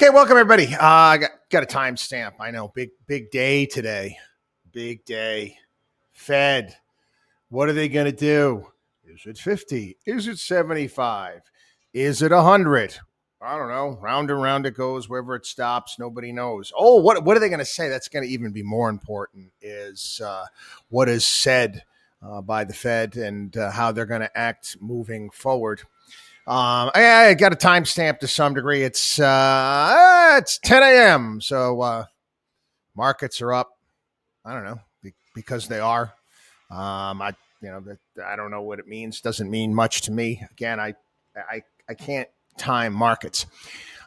Okay, welcome everybody. I got a timestamp. I know, big day today. Big day. Fed. What are they going to do? Is it 50? Is it 75? Is it 100? I don't know. Round and round it goes. Wherever it stops, nobody knows. Oh, what are they going to say? That's going to even be more important is what is said by the Fed and how they're going to act moving forward. I got a timestamp to some degree. It's 10 a.m. So markets are up. I don't know because they are. I don't know what it means. Doesn't mean much to me. Again, I can't time markets.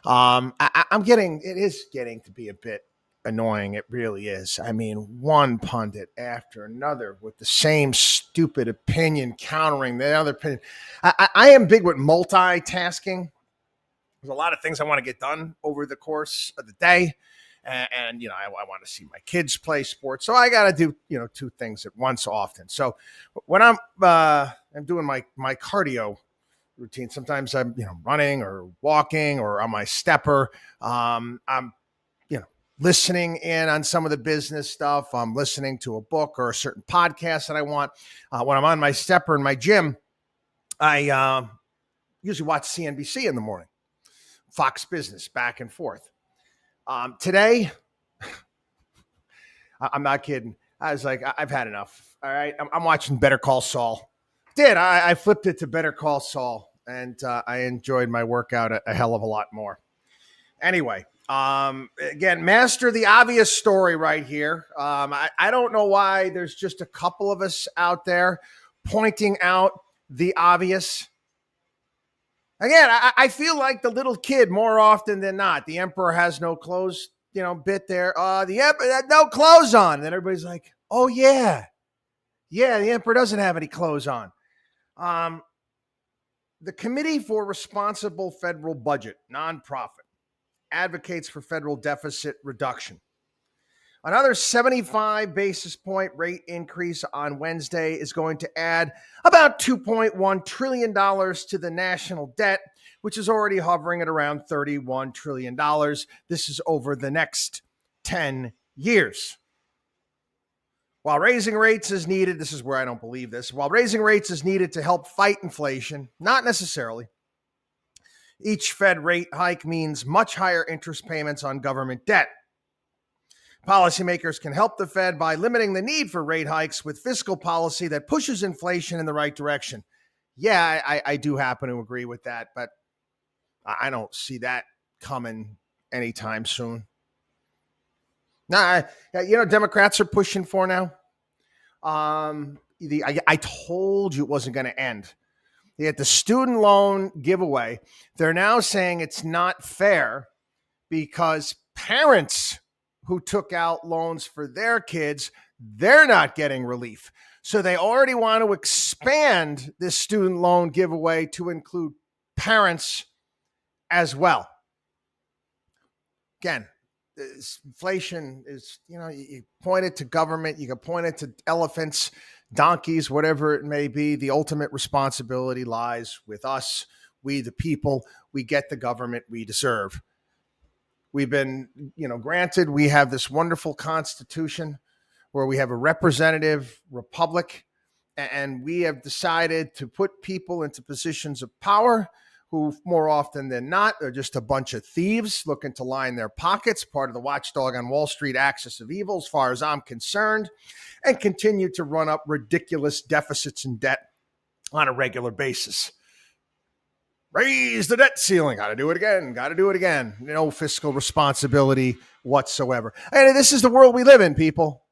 It is getting to be a bit annoying. It really is. I mean, one pundit after another with the same stupid opinion countering the other opinion. I am big with multitasking. There's a lot of things I want to get done over the course of the day. And I want to see my kids play sports. So I got to do, two things at once often. So when I'm doing my cardio routine, sometimes I'm, running or walking or on my stepper. I'm listening in on some of the business stuff. I'm listening to a book or a certain podcast that I want. When I'm on my stepper in my gym, I usually watch CNBC in the morning, Fox Business, back and forth. Today, I'm not kidding. I was like, I've had enough. All right. I'm watching Better Call Saul. I flipped it to Better Call Saul, and I enjoyed my workout a hell of a lot more. Anyway, again, master the obvious story right here. I don't know why there's just a couple of us out there pointing out the obvious. Again, I feel like the little kid more often than not. The emperor has no clothes, bit there. The emperor had no clothes on. And everybody's like, oh, yeah. Yeah, the emperor doesn't have any clothes on. The Committee for Responsible Federal Budget, nonprofit, advocates for federal deficit reduction. Another 75 basis point rate increase on Wednesday is going to add about $2.1 trillion to the national debt, which is already hovering at around $31 trillion. This is over the next 10 years. While raising rates is needed, this is where I don't believe this, while raising rates is needed to help fight inflation, not necessarily. Each Fed rate hike means much higher interest payments on government debt. Policymakers can help the Fed by limiting the need for rate hikes with fiscal policy that pushes inflation in the right direction. Yeah, I do happen to agree with that, but I don't see that coming anytime soon. Now, Democrats are pushing for now. I told you it wasn't going to end. They had the student loan giveaway. They're now saying it's not fair because parents who took out loans for their kids, they're not getting relief. So they already want to expand this student loan giveaway to include parents as well. Again, inflation is, you point it to government, you can point it to elephants, donkeys, whatever it may be. The ultimate responsibility lies with us, we the people. We get the government we deserve. We've been, granted, we have this wonderful constitution where we have a representative republic, and we have decided to put people into positions of power who more often than not are just a bunch of thieves looking to line their pockets, part of the watchdog on Wall Street axis of evil, as far as I'm concerned, and continue to run up ridiculous deficits and debt on a regular basis. Raise the debt ceiling. Got to do it again. No fiscal responsibility whatsoever. And this is the world we live in, people.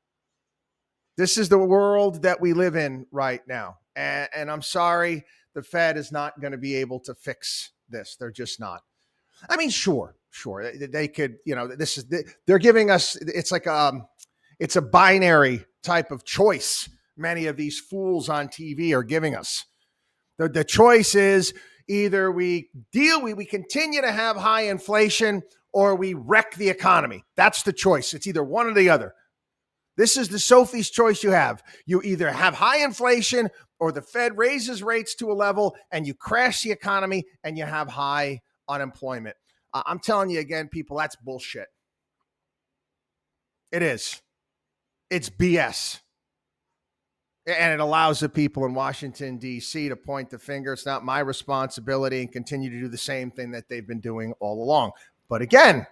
This is the world that we live in right now. And I'm sorry, the Fed is not going to be able to fix this. They're just not. I mean, sure. They could, they're giving us, it's like, it's a binary type of choice. Many of these fools on TV are giving us. The choice is, either we continue to have high inflation or we wreck the economy. That's the choice. It's either one or the other. This is the Sophie's choice you have. You either have high inflation or the Fed raises rates to a level and you crash the economy and you have high unemployment. I'm telling you again, people, that's bullshit. It is. It's BS. And it allows the people in Washington, D.C. to point the finger. It's not my responsibility, and continue to do the same thing that they've been doing all along. But again,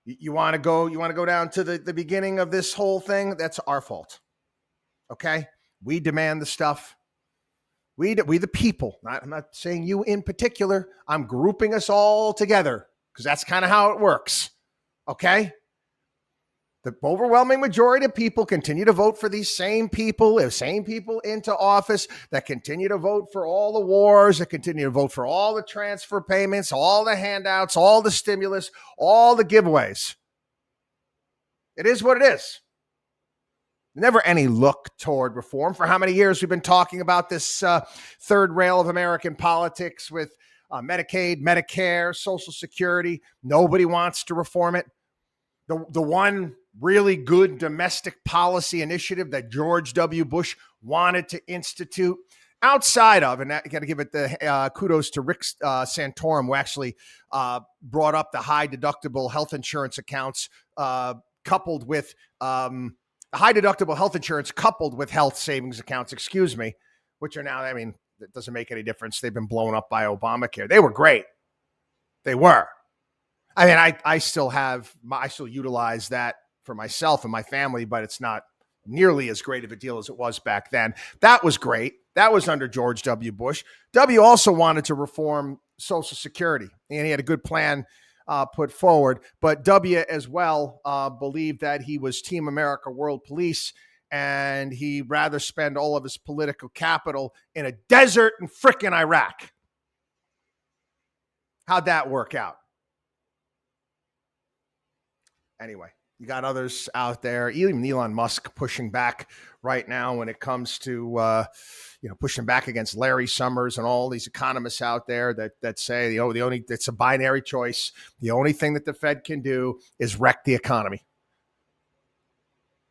you want to go down to the beginning of this whole thing? That's our fault. Okay? We demand the stuff. We the people. I'm not saying you in particular. I'm grouping us all together because that's kind of how it works. Okay? The overwhelming majority of people continue to vote for these same people into office, that continue to vote for all the wars, that continue to vote for all the transfer payments, all the handouts, all the stimulus, all the giveaways. It is what it is. Never any look toward reform. For how many years we've been talking about this third rail of American politics with Medicaid, Medicare, Social Security. Nobody wants to reform it. The one really good domestic policy initiative that George W. Bush wanted to institute outside of, and I got to give it the kudos to Rick Santorum, who actually brought up the high deductible health insurance accounts coupled with high deductible health insurance coupled with health savings accounts, which are now, I mean, it doesn't make any difference. They've been blown up by Obamacare. They were great. They were. I mean, I still utilize that for myself and my family, but it's not nearly as great of a deal as it was back then. That was great. That was under George W. Bush. W also wanted to reform Social Security, and he had a good plan put forward. But W as well believed that he was Team America World Police, and he'd rather spend all of his political capital in a desert in frickin' Iraq. How'd that work out? Anyway, you got others out there, even Elon Musk pushing back right now when it comes to, pushing back against Larry Summers and all these economists out there that say, it's a binary choice. The only thing that the Fed can do is wreck the economy.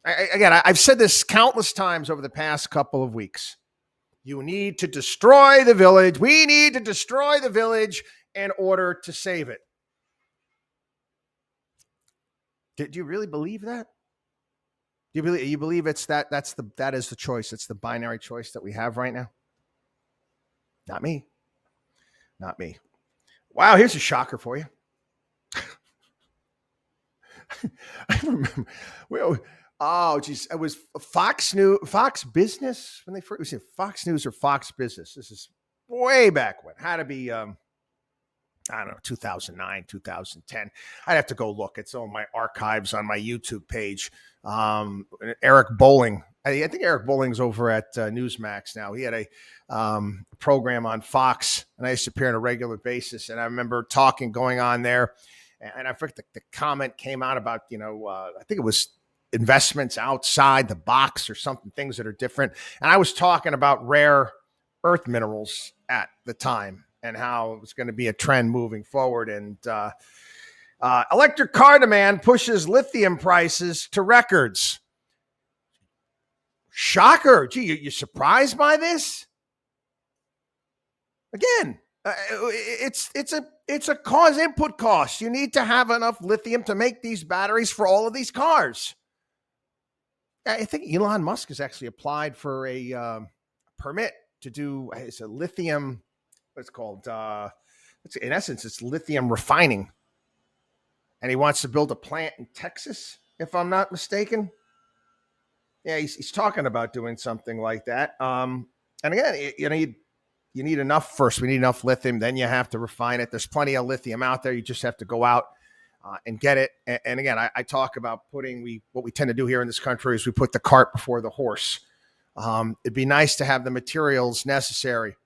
I've said this countless times over the past couple of weeks. You need to destroy the village. We need to destroy the village in order to save it. Do you really believe that? Do you believe it's that is the choice? It's the binary choice that we have right now? Not me. Not me. Wow, here's a shocker for you. I remember. Oh, geez. It was Fox Business when they first was it Fox News or Fox Business. This is way back when. Had to be I don't know, 2009, 2010. I'd have to go look. It's on my archives on my YouTube page. Eric Bolling. I think Eric Bolling's over at Newsmax now. He had a program on Fox, and I used to appear on a regular basis. And I remember going on there, and I forget the comment came out about, I think it was investments outside the box or something, things that are different. And I was talking about rare earth minerals at the time, and how it was going to be a trend moving forward. And electric car demand pushes lithium prices to records. Shocker. Gee, you surprised by this? Again, it's a cause input cost. You need to have enough lithium to make these batteries for all of these cars. I think Elon Musk has actually applied for a permit to do it's a lithium. What's called, in essence, it's lithium refining. And he wants to build a plant in Texas, if I'm not mistaken. Yeah, he's talking about doing something like that. And again, you need enough first. We need enough lithium. Then you have to refine it. There's plenty of lithium out there. You just have to go out and get it. And again, I talk about what we tend to do here in this country is we put the cart before the horse. It'd be nice to have the materials necessary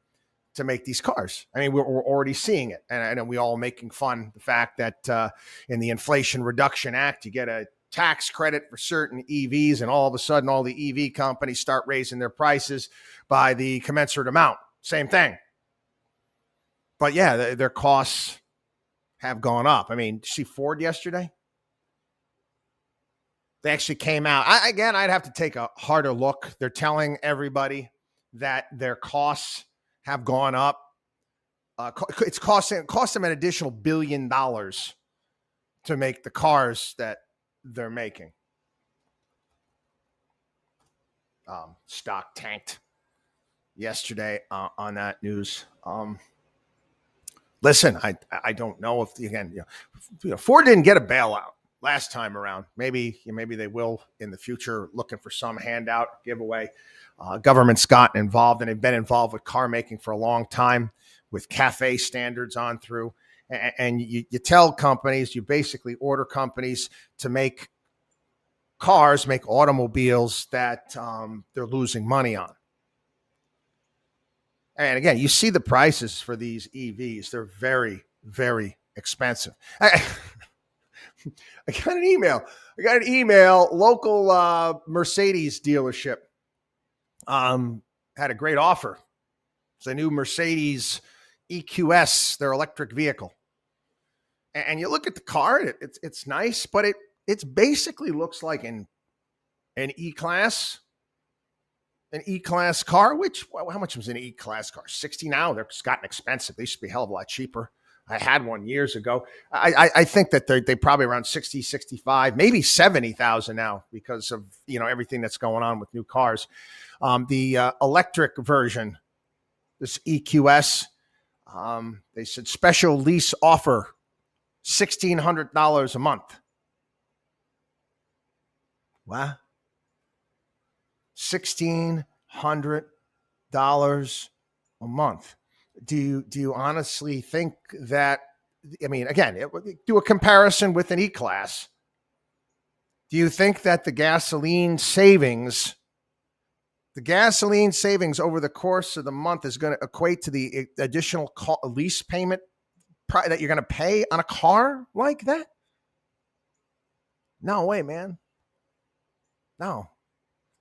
to make these cars. I mean, we're already seeing it. And we all making fun the fact that in the Inflation Reduction Act, you get a tax credit for certain EVs, and all of a sudden all the EV companies start raising their prices by the commensurate amount. Same thing. But yeah, their costs have gone up. I mean, did you see Ford yesterday? They actually came out. I'd have to take a harder look. They're telling everybody that their costs have gone up. It's cost them an additional $1 billion to make the cars that they're making. Stock tanked yesterday on that news. Listen, I don't know if, again, Ford didn't get a bailout last time around. Maybe they will in the future, looking for some handout giveaway. Government's gotten involved, and they've been involved with car making for a long time, with CAFE standards on through. And you tell companies, you basically order companies to make cars, make automobiles that they're losing money on. And again, you see the prices for these EVs. They're very, very expensive. I got an email. Local Mercedes dealership had a great offer. It's a new Mercedes EQS, their electric vehicle. And you look at the car, it's nice, but it basically looks like an E-Class. An E-Class car, which, how much was an E-Class car? 60 now. They're gotten expensive. They used to be a hell of a lot cheaper. I had one years ago. I think that they probably around 60, 65, maybe 70,000 now because of, everything that's going on with new cars. The electric version, this EQS, they said special lease offer, $1,600 a month. What? $1,600 a month. Do you honestly think that? I mean, again, do a comparison with an E-Class. Do you think that the gasoline savings over the course of the month is going to equate to the additional lease payment that you're going to pay on a car like that? No way, man. No.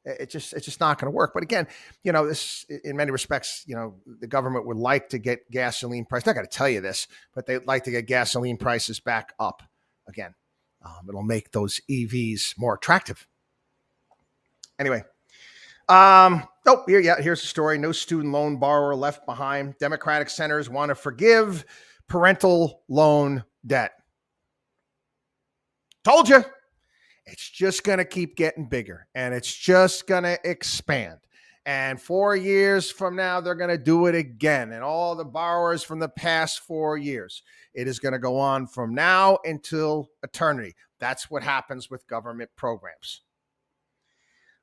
It's just not going to work. But again, this, in many respects, the government would like to get gasoline prices. Not going to tell you this, but they'd like to get gasoline prices back up again. It'll make those EVs more attractive. Anyway, here's the story. No student loan borrower left behind. Democratic senators want to forgive parental loan debt. Told you. It's just going to keep getting bigger, and it's just going to expand. And 4 years from now, they're going to do it again. And all the borrowers from the past 4 years, it is going to go on from now until eternity. That's what happens with government programs.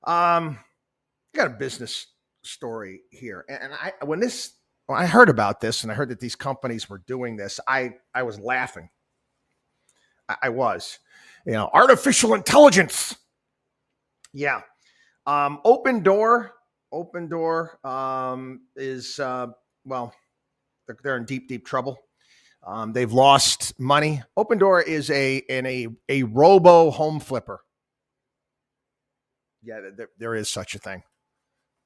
I got a business story here. And when I heard about this, and I heard that these companies were doing this, I was laughing. I was. Artificial intelligence. Yeah. Open Door is, they're in deep trouble. They've lost money. Open Door is a robo home flipper. Yeah, there is such a thing.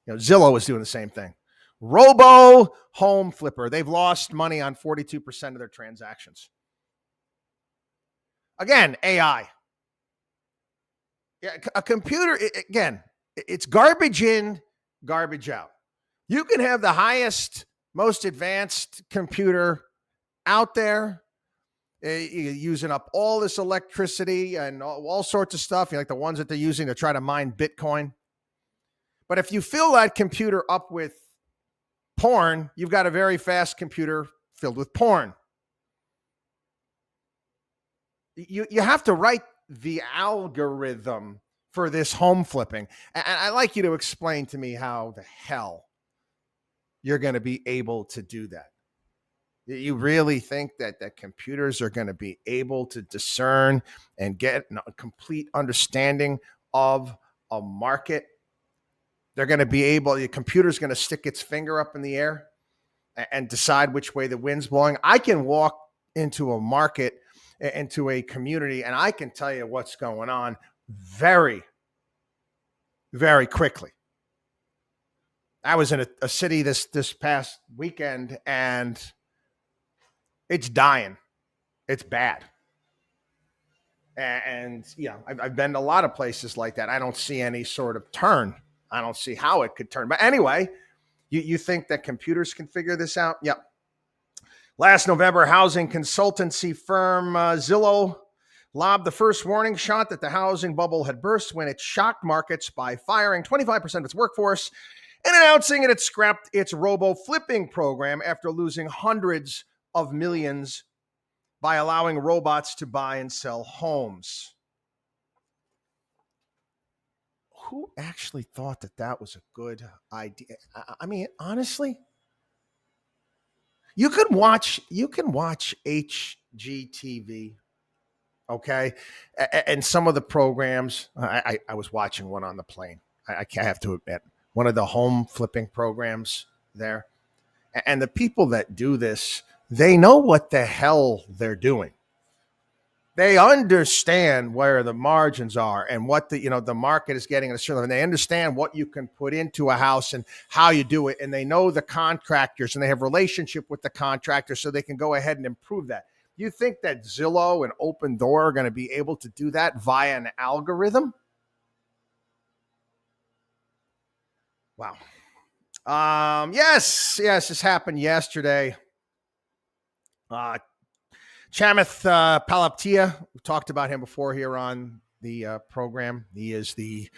Zillow is doing the same thing. Robo home flipper. They've lost money on 42% of their transactions. Again, AI. Yeah, a computer, again, it's garbage in, garbage out. You can have the highest, most advanced computer out there, using up all this electricity and all sorts of stuff, like the ones that they're using to try to mine Bitcoin. But if you fill that computer up with porn, you've got a very fast computer filled with porn. You have to write the algorithm for this home flipping. And I'd like you to explain to me how the hell you're going to be able to do that. You really think that computers are going to be able to discern and get a complete understanding of a market? They're going to be able, the computer's going to stick its finger up in the air and decide which way the wind's blowing. I can walk into a market, into a community, and I can tell you what's going on very, very quickly. I was in a city this past weekend, and it's dying. It's bad. And I've been to a lot of places like that. I don't see any sort of turn. I don't see how it could turn. But anyway, you think that computers can figure this out? Yep. Last November, housing consultancy firm Zillow lobbed the first warning shot that the housing bubble had burst when it shocked markets by firing 25% of its workforce and announcing it had scrapped its robo-flipping program after losing hundreds of millions by allowing robots to buy and sell homes. Who actually thought that that was a good idea? I mean, honestly, you can watch HGTV, okay, and some of the programs. I was watching one on the plane. I have to admit, one of the home flipping programs there, and the people that do this, they know what the hell they're doing. They understand where the margins are and what the market is getting at a certain level. And they understand what you can put into a house and how you do it. And they know the contractors and they have relationship with the contractors so they can go ahead and improve that. You think that Zillow and Open Door are going to be able to do that via an algorithm? Wow. Yes, this happened yesterday. Chamath Palihapitiya, we talked about him before here on the program. He is the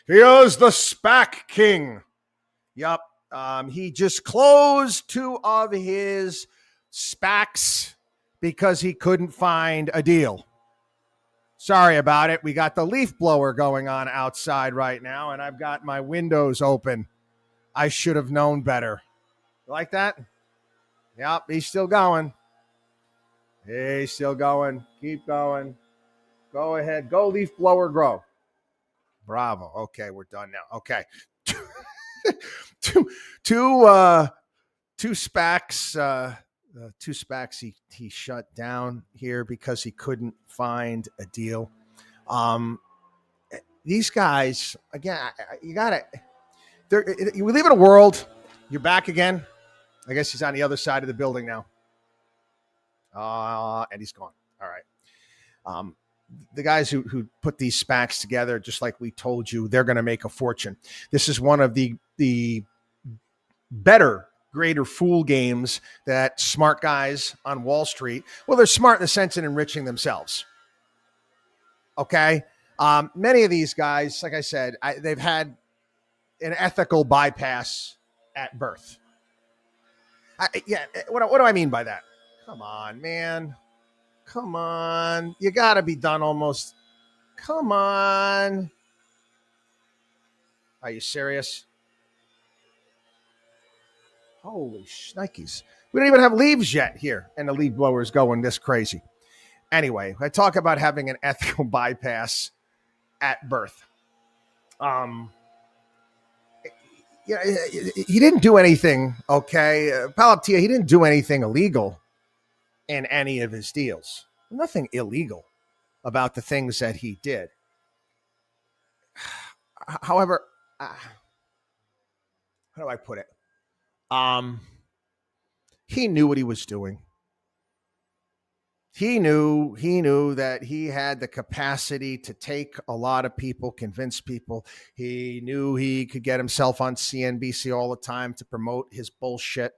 SPAC king. Yep. He just closed 2 of his SPACs because he couldn't find a deal. Sorry about it. We got the leaf blower going on outside right now, and I've got my windows open. I should have known better. You like that? Yep, he's still going. He's still going. Keep going. Go ahead. Go leaf blower, grow. Bravo. Okay, we're done now. Okay. two SPACs. 2 SPACs he shut down here because he couldn't find a deal. These guys, again, you got to. We live in a world. You're back again. I guess he's on the other side of the building now. And he's gone. All right. The guys who put these SPACs together, just like we told you, they're going to make a fortune. This is one of the better, greater fool games that smart guys on Wall Street, well, they're smart in the sense of enriching themselves. Okay. Many of these guys, like I said, they've had an ethical bypass at birth. What do I mean by that? Come on, man. Come on. You got to be done almost. Come on. Are you serious? Holy shnikes. We don't even have leaves yet here, and the leaf blower is going this crazy. Anyway, I talk about having an ethical bypass at birth. He didn't do anything, okay? Palihapitiya, he didn't do anything illegal in any of his deals. Nothing illegal about the things that he did. However, how do I put it? He knew what he was doing. He knew that he had the capacity to take a lot of people, convince people. He knew he could get himself on CNBC all the time to promote his bullshit.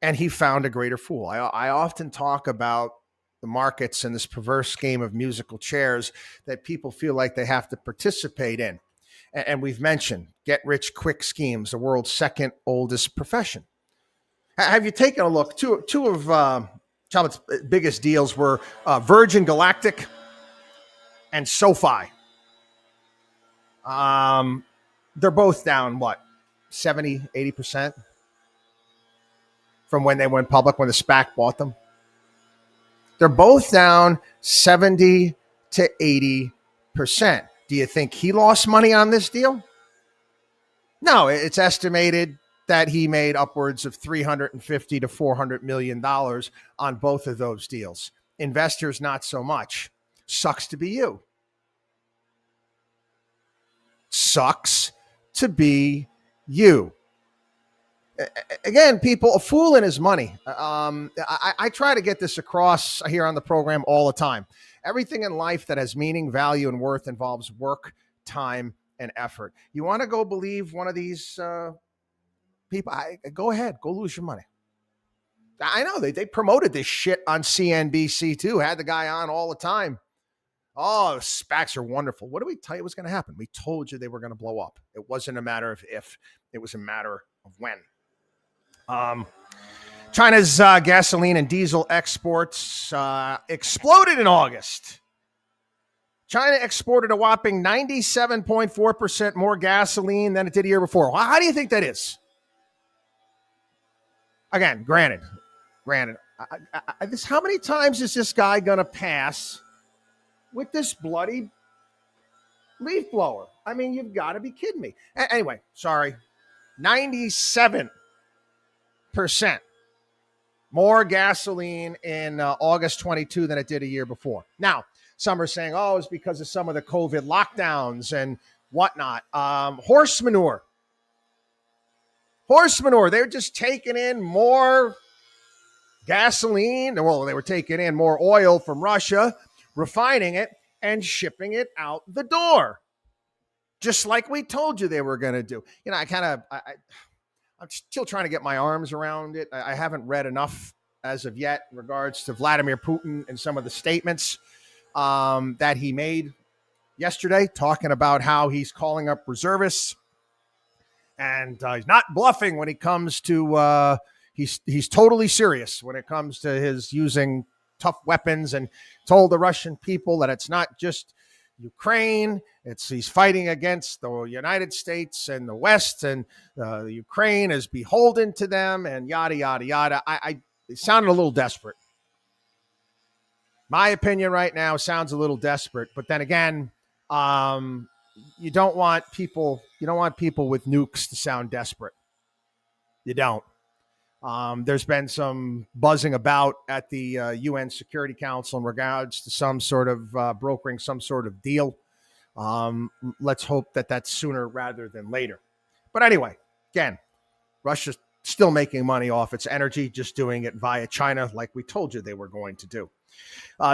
And he found a greater fool. I often talk about the markets and this perverse game of musical chairs that people feel like they have to participate in. And we've mentioned get-rich-quick schemes, the world's second oldest profession. Have you taken a look? Two of Chamath's biggest deals were Virgin Galactic and SoFi. They're both down, 70, 80%? From when they went public, when the SPAC bought them. They're both down 70 to 80%. Do you think he lost money on this deal? No, it's estimated that he made upwards of $350 to $400 million on both of those deals. Investors, not so much. Sucks to be you. Sucks to be you. Again, people, a fool in his money. I try to get this across here on the program all the time. Everything in life that has meaning, value, and worth involves work, time, and effort. You want to go believe one of these people? Go ahead. Go lose your money. I know they promoted this shit on CNBC too. Had the guy on all the time. Oh, SPACs are wonderful. What did we tell you was going to happen? We told you they were going to blow up. It wasn't a matter of if, it was a matter of when. China's gasoline and diesel exports exploded in August. China exported a whopping 97.4% more gasoline than it did a year before. How do you think that is? Again, granted. How many times is this guy going to pass with this bloody leaf blower? I mean, you've got to be kidding me. Anyway, sorry. 97% more gasoline in August 22 than it did a year before. Now, some are saying, oh, it's because of some of the COVID lockdowns and whatnot. Horse manure. They're just taking in more gasoline. Well, they were taking in more oil from Russia, refining it, and shipping it out the door. Just like we told you they were going to do. You know, I'm still trying to get my arms around it. I haven't read enough as of yet in regards to Vladimir Putin and some of the statements that he made yesterday, talking about how he's calling up reservists and he's not bluffing when it comes to he's totally serious when it comes to his using tough weapons, and told the Russian people that it's not just Ukraine, he's fighting against the United States and the West, and Ukraine is beholden to them, and yada yada yada. It sounded a little desperate. My opinion right now sounds a little desperate, but then again, you don't want people with nukes to sound desperate. You don't. There's been some buzzing about at the UN Security Council in regards to some sort of brokering some sort of deal. Let's hope that that's sooner rather than later. But anyway, again, Russia's still making money off its energy, just doing it via China like we told you they were going to do.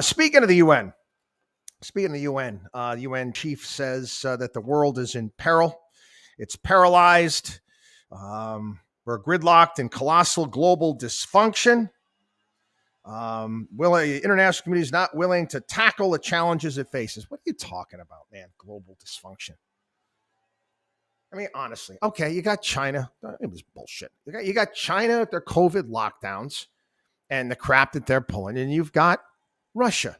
Speaking of the UN, the UN chief says that the world is in peril. It's paralyzed. We're gridlocked in colossal global dysfunction. International community is not willing to tackle the challenges it faces. What are you talking about, man? Global dysfunction. I mean, honestly, okay, you got China. It was bullshit. You got China with their COVID lockdowns and the crap that they're pulling, and you've got Russia.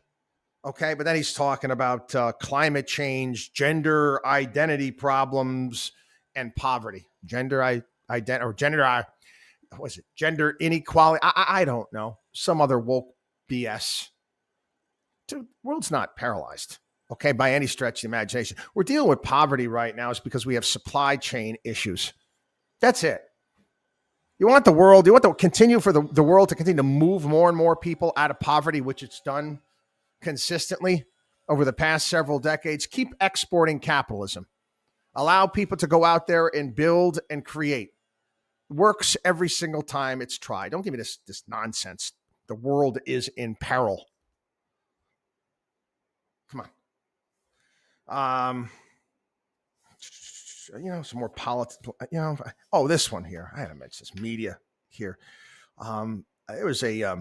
Okay, but then he's talking about climate change, gender identity problems, and poverty. Gender inequality. I don't know. Some other woke BS. Dude, the world's not paralyzed, okay, by any stretch of the imagination. We're dealing with poverty right now is because we have supply chain issues. That's it. You want the world to continue for the world to continue to move more and more people out of poverty, which it's done consistently over the past several decades. Keep exporting capitalism. Allow people to go out there and build and create. Works every single time it's tried. Don't give me this nonsense. The world is in peril. Come on. Some more politics. This one here. I had to mention this media here. It was I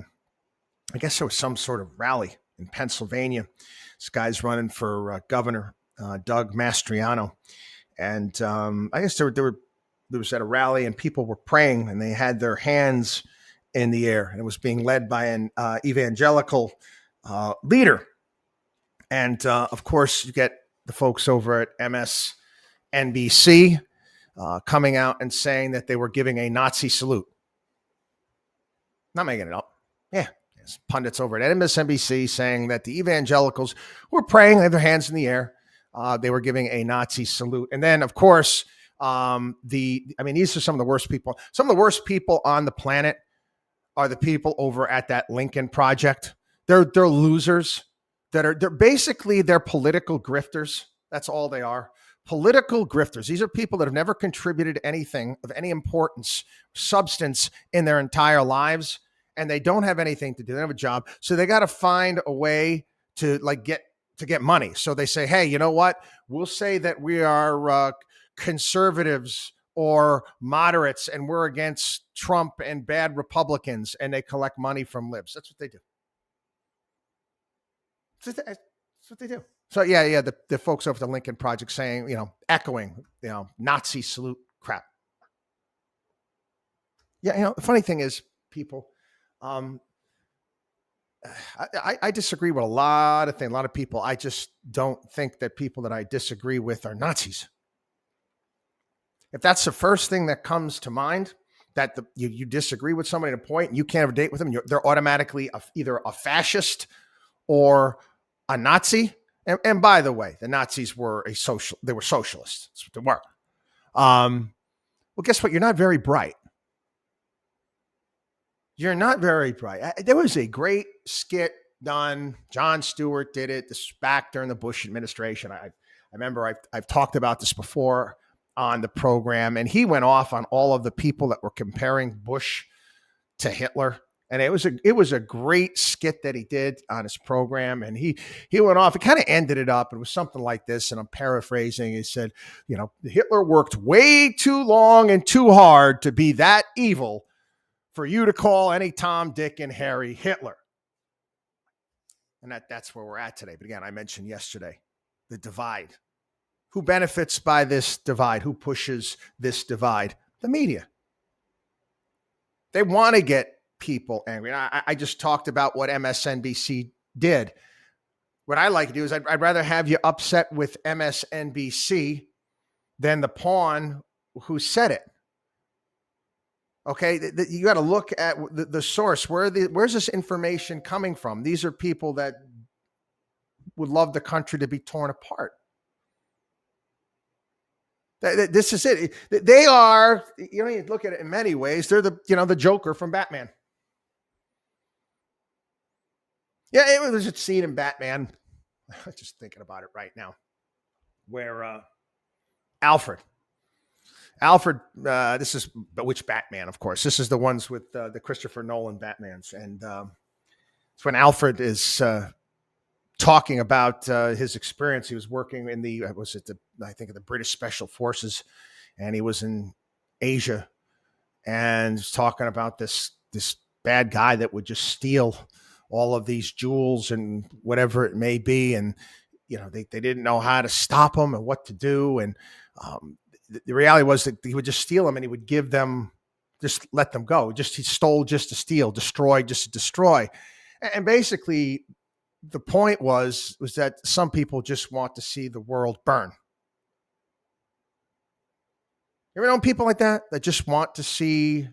guess there was some sort of rally in Pennsylvania. This guy's running for governor, Doug Mastriano. And I guess there was at a rally and people were praying and they had their hands in the air, and it was being led by an evangelical leader. And of course, you get the folks over at MSNBC coming out and saying that they were giving a Nazi salute. Not making it up. Yeah. Pundits over at MSNBC saying that the evangelicals were praying, they had their hands in the air. They were giving a Nazi salute. And then, of course, these are some of the worst people. Some of the worst people on the planet are the people over at that Lincoln Project. They're losers. They're basically political grifters. That's all they are. Political grifters. These are people that have never contributed anything of any importance, substance in their entire lives, and they don't have anything to do. They don't have a job, so they got to find a way to get money. So they say, hey, you know what? We'll say that we are conservatives or moderates, and we're against Trump and bad Republicans, and they collect money from libs. That's what they do. That's what they do. So yeah, the folks over at the Lincoln Project saying, echoing, Nazi salute crap. Yeah, the funny thing is, people, I disagree with a lot of things, a lot of people. I just don't think that people that I disagree with are Nazis. If that's the first thing that comes to mind, that you disagree with somebody at a point and you can't have a date with them, they're automatically either a fascist or a Nazi. And by the way, the Nazis were they were socialists. That's what they were. Well, guess what? You're not very bright. You're not very bright. There was a great skit done. Jon Stewart did it. The SPAC during the Bush administration. I remember I've talked about this before on the program, and he went off on all of the people that were comparing Bush to Hitler. And it was a great skit that he did on his program. And he went off. It kind of ended it up. It was something like this. And I'm paraphrasing. He said, Hitler worked way too long and too hard to be that evil for you to call any Tom, Dick, and Harry Hitler. And that's where we're at today. But again, I mentioned yesterday, the divide. Who benefits by this divide? Who pushes this divide? The media. They want to get people angry. I just talked about what MSNBC did. What I like to do is I'd rather have you upset with MSNBC than the pawn who said it. Okay, you got to look at the source. Where's this information coming from? These are people that would love the country to be torn apart. This is it. They are, you look at it in many ways. They're the Joker from Batman. Yeah, it was a scene in Batman. I'm just thinking about it right now, where Alfred, this is which Batman, of course. This is the ones with the Christopher Nolan Batmans. And it's when Alfred is talking about his experience. He was working in the British Special Forces, and he was in Asia, and was talking about this bad guy that would just steal all of these jewels and whatever it may be. And, they didn't know how to stop him and what to do. And the reality was that he would just steal them, and he would give them, just let them go. He stole just to steal, destroy just to destroy. And basically the point was that some people just want to see the world burn. You ever known people like that just want to see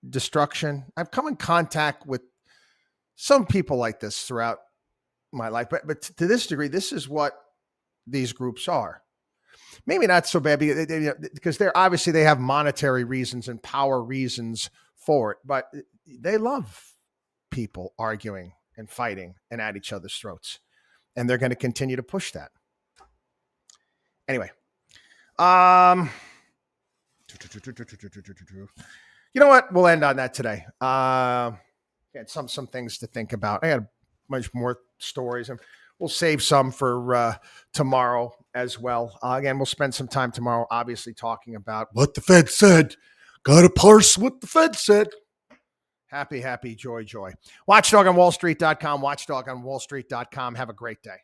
destruction? I've come in contact with some people like this throughout my life, but to this degree, this is what these groups are. Maybe not so bad because they're obviously they have monetary reasons and power reasons for it, but they love people arguing and fighting and at each other's throats, and they're going to continue to push that. Anyway, you know what? We'll end on that today. Some things to think about. I got much more stories, and we'll save some for tomorrow as well. Again, we'll spend some time tomorrow, obviously, talking about what the Fed said. Got to parse what the Fed said. Happy, joy. Watchdog on WallStreet.com. Watchdog on WallStreet.com. Have a great day.